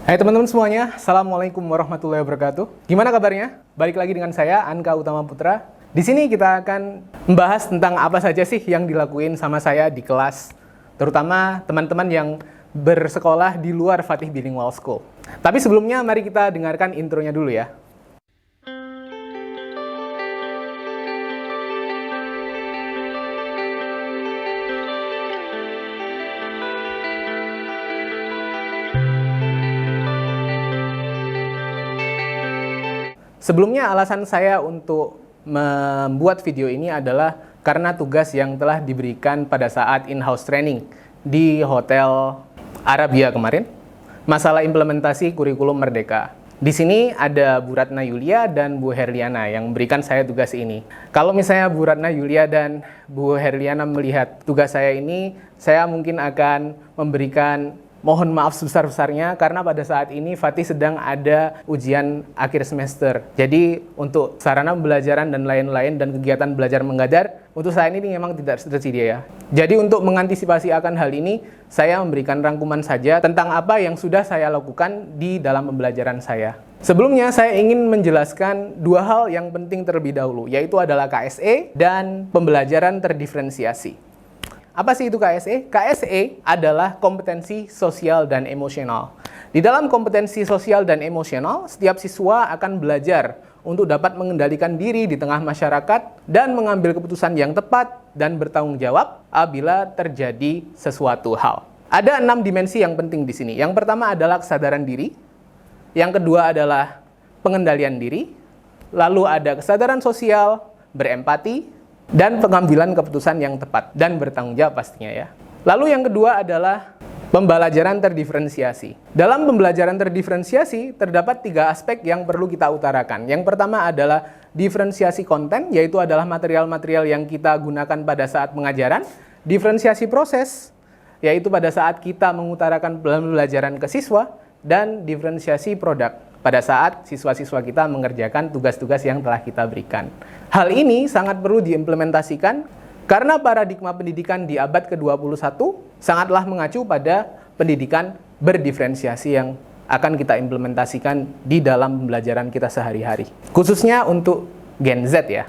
Hai teman-teman semuanya, Assalamualaikum warahmatullahi wabarakatuh. Gimana kabarnya? Balik lagi dengan saya, Anka Utama Putra. Di sini kita akan membahas tentang apa saja sih yang dilakuin sama saya di kelas, terutama teman-teman yang bersekolah di luar Fatih Bilingual School. Tapi sebelumnya, mari kita dengarkan intronya dulu ya. Sebelumnya alasan saya untuk membuat video ini adalah karena tugas yang telah diberikan pada saat in-house training di Hotel Arabia kemarin, masalah implementasi kurikulum Merdeka. Di sini ada Bu Ratna Yulia dan Bu Herliana yang memberikan saya tugas ini. Kalau misalnya Bu Ratna Yulia dan Bu Herliana melihat tugas saya ini, saya mungkin akan memberikan mohon maaf sebesar-besarnya karena pada saat ini Fatih sedang ada ujian akhir semester. Jadi untuk sarana pembelajaran dan lain-lain dan kegiatan belajar mengajar untuk saat ini memang tidak tersedia ya. Jadi untuk mengantisipasi akan hal ini, saya memberikan rangkuman saja tentang apa yang sudah saya lakukan di dalam pembelajaran saya. Sebelumnya saya ingin menjelaskan dua hal yang penting terlebih dahulu, yaitu adalah KSE dan pembelajaran terdiferensiasi. Apa sih itu KSE? KSE adalah kompetensi sosial dan emosional. Di dalam kompetensi sosial dan emosional, setiap siswa akan belajar untuk dapat mengendalikan diri di tengah masyarakat dan mengambil keputusan yang tepat dan bertanggung jawab apabila terjadi sesuatu hal. Ada 6 dimensi yang penting di sini. Yang pertama adalah kesadaran diri. Yang kedua adalah pengendalian diri. Lalu ada kesadaran sosial, berempati, dan pengambilan keputusan yang tepat dan bertanggung jawab pastinya ya. Lalu yang kedua adalah pembelajaran terdiferensiasi. Dalam pembelajaran terdiferensiasi terdapat 3 aspek yang perlu kita utarakan. Yang pertama adalah diferensiasi konten, yaitu adalah material-material yang kita gunakan pada saat pengajaran. Diferensiasi proses, yaitu pada saat kita mengutarakan pembelajaran ke siswa. Dan diferensiasi produk, pada saat siswa-siswa kita mengerjakan tugas-tugas yang telah kita berikan. Hal ini sangat perlu diimplementasikan karena paradigma pendidikan di abad ke-21 sangatlah mengacu pada pendidikan berdiferensiasi yang akan kita implementasikan di dalam pembelajaran kita sehari-hari. Khususnya untuk Gen Z ya.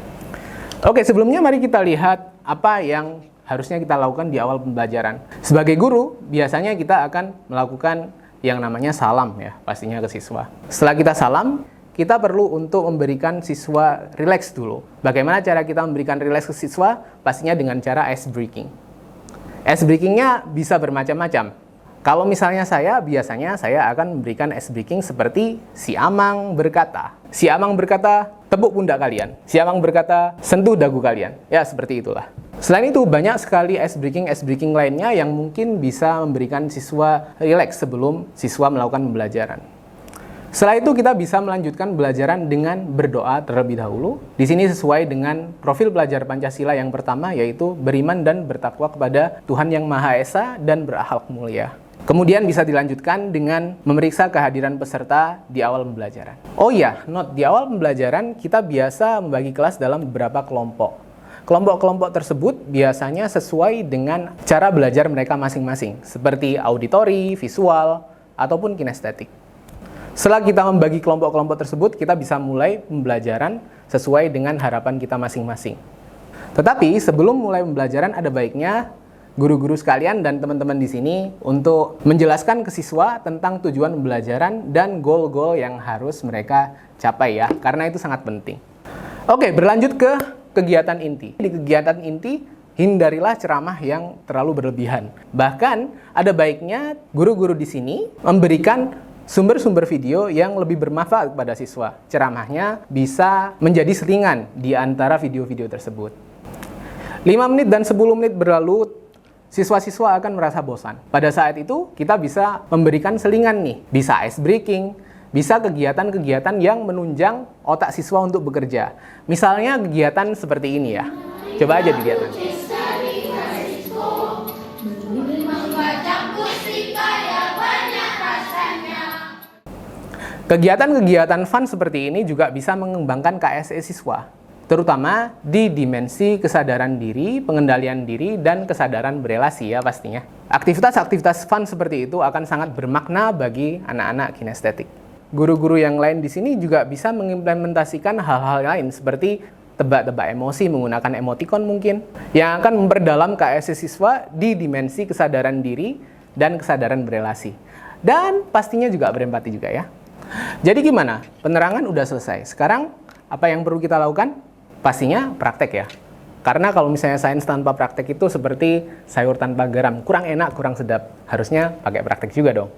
Oke, sebelumnya mari kita lihat apa yang harusnya kita lakukan di awal pembelajaran. Sebagai guru, biasanya kita akan melakukan yang namanya salam ya, pastinya ke siswa. Setelah kita salam, kita perlu untuk memberikan siswa rileks dulu. Bagaimana cara kita memberikan rileks ke siswa? Pastinya dengan cara ice breaking. Ice breakingnya bisa bermacam-macam. Kalau misalnya biasanya saya akan memberikan ice breaking seperti si Amang berkata. Si Amang berkata, tepuk pundak kalian. Si Amang berkata, sentuh dagu kalian. Ya, seperti itulah. Selain itu, banyak sekali ice breaking lainnya yang mungkin bisa memberikan siswa rileks sebelum siswa melakukan pembelajaran. Setelah itu, kita bisa melanjutkan pembelajaran dengan berdoa terlebih dahulu. Di sini sesuai dengan profil pelajar Pancasila yang pertama, yaitu beriman dan bertakwa kepada Tuhan Yang Maha Esa dan berakhlak mulia. Kemudian bisa dilanjutkan dengan memeriksa kehadiran peserta di awal pembelajaran. Oh iya, di awal pembelajaran kita biasa membagi kelas dalam beberapa kelompok. Kelompok-kelompok tersebut biasanya sesuai dengan cara belajar mereka masing-masing, seperti auditori, visual, ataupun kinestetik. Setelah kita membagi kelompok-kelompok tersebut, kita bisa mulai pembelajaran sesuai dengan harapan kita masing-masing. Tetapi sebelum mulai pembelajaran ada baiknya guru-guru sekalian dan teman-teman di sini untuk menjelaskan ke siswa tentang tujuan pembelajaran dan goal-goal yang harus mereka capai ya, karena itu sangat penting. Oke, berlanjut ke kegiatan inti. Di kegiatan inti, hindarilah ceramah yang terlalu berlebihan. Bahkan, ada baiknya guru-guru di sini memberikan sumber-sumber video yang lebih bermanfaat kepada siswa. Ceramahnya bisa menjadi selingan di antara video-video tersebut. 5 menit dan 10 menit berlalu, siswa-siswa akan merasa bosan. Pada saat itu, kita bisa memberikan selingan nih. Bisa ice breaking, bisa kegiatan-kegiatan yang menunjang otak siswa untuk bekerja. Misalnya kegiatan seperti ini ya. Coba aja dilihat nanti. Kegiatan-kegiatan fun seperti ini juga bisa mengembangkan KSE siswa. terutama di dimensi kesadaran diri, pengendalian diri, dan kesadaran berelasi ya pastinya. Aktivitas-aktivitas fun seperti itu akan sangat bermakna bagi anak-anak kinestetik. Guru-guru yang lain di sini juga bisa mengimplementasikan hal-hal lain seperti tebak-tebak emosi menggunakan emoticon mungkin, yang akan memperdalam KSC siswa di dimensi kesadaran diri dan kesadaran berelasi. Dan pastinya juga berempati juga ya. Jadi gimana? Penerangan udah selesai. Sekarang apa yang perlu kita lakukan? Pastinya praktek ya. Karena kalau misalnya sains tanpa praktek itu seperti sayur tanpa garam, kurang enak, kurang sedap. Harusnya pakai praktek juga dong.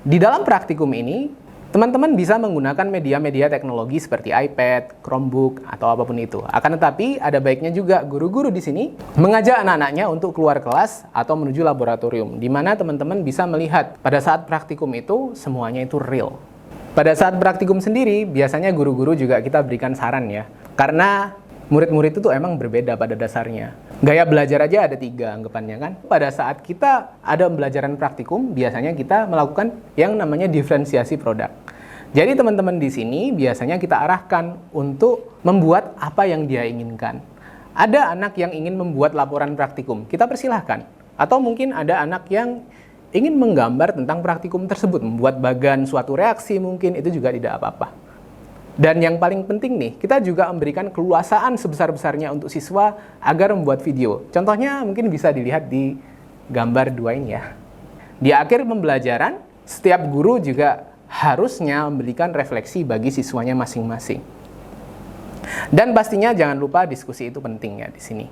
Di dalam praktikum ini, teman-teman bisa menggunakan media-media teknologi seperti iPad, Chromebook, atau apapun itu. Akan tetapi, ada baiknya juga guru-guru di sini mengajak anak-anaknya untuk keluar kelas atau menuju laboratorium, di mana teman-teman bisa melihat pada saat praktikum itu semuanya itu real. Pada saat praktikum sendiri, biasanya guru-guru juga kita berikan saran ya. Karena murid-murid itu emang berbeda pada dasarnya. Gaya belajar aja ada 3 anggapannya kan. Pada saat kita ada pembelajaran praktikum, biasanya kita melakukan yang namanya diferensiasi produk. Jadi teman-teman di sini biasanya kita arahkan untuk membuat apa yang dia inginkan. Ada anak yang ingin membuat laporan praktikum, kita persilahkan. Atau mungkin ada anak yang ingin menggambar tentang praktikum tersebut, membuat bagan suatu reaksi mungkin, itu juga tidak apa-apa. Dan yang paling penting nih, kita juga memberikan keluasaan sebesar-besarnya untuk siswa agar membuat video. Contohnya mungkin bisa dilihat di gambar 2 ini ya. Di akhir pembelajaran, setiap guru juga harusnya memberikan refleksi bagi siswanya masing-masing. Dan pastinya jangan lupa diskusi itu penting ya di sini.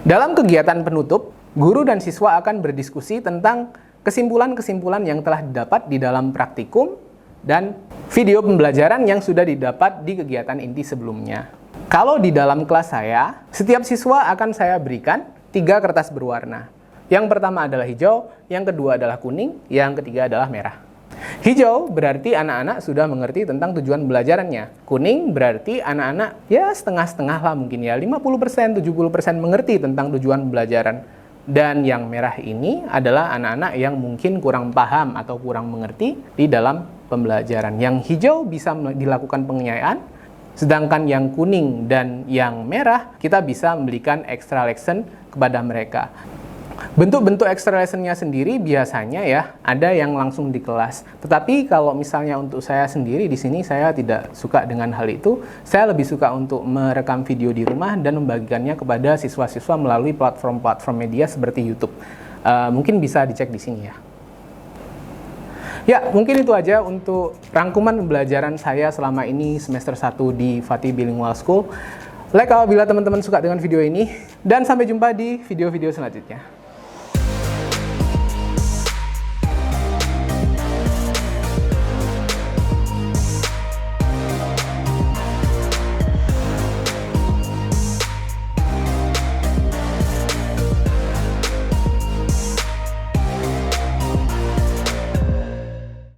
Dalam kegiatan penutup, guru dan siswa akan berdiskusi tentang kesimpulan-kesimpulan yang telah didapat di dalam praktikum dan video pembelajaran yang sudah didapat di kegiatan inti sebelumnya. Kalau di dalam kelas saya, setiap siswa akan saya berikan 3 kertas berwarna. Yang pertama adalah hijau, yang kedua adalah kuning, yang ketiga adalah merah. Hijau berarti anak-anak sudah mengerti tentang tujuan belajarannya. Kuning berarti anak-anak ya setengah-setengah lah mungkin ya, 50%, 70% mengerti tentang tujuan belajaran. Dan yang merah ini adalah anak-anak yang mungkin kurang paham atau kurang mengerti di dalam pembelajaran. Yang hijau bisa dilakukan pengenyayaan, sedangkan yang kuning dan yang merah kita bisa memberikan extra lesson kepada mereka. Bentuk-bentuk extra lessonnya sendiri biasanya ya ada yang langsung di kelas. Tetapi kalau misalnya untuk saya sendiri di sini saya tidak suka dengan hal itu. Saya lebih suka untuk merekam video di rumah dan membagikannya kepada siswa-siswa melalui platform-platform media seperti YouTube. Mungkin bisa dicek di sini ya. Ya, mungkin itu aja untuk rangkuman pembelajaran saya selama ini semester 1 di Fatih Bilingual School. Like apabila teman-teman suka dengan video ini, dan sampai jumpa di video-video selanjutnya.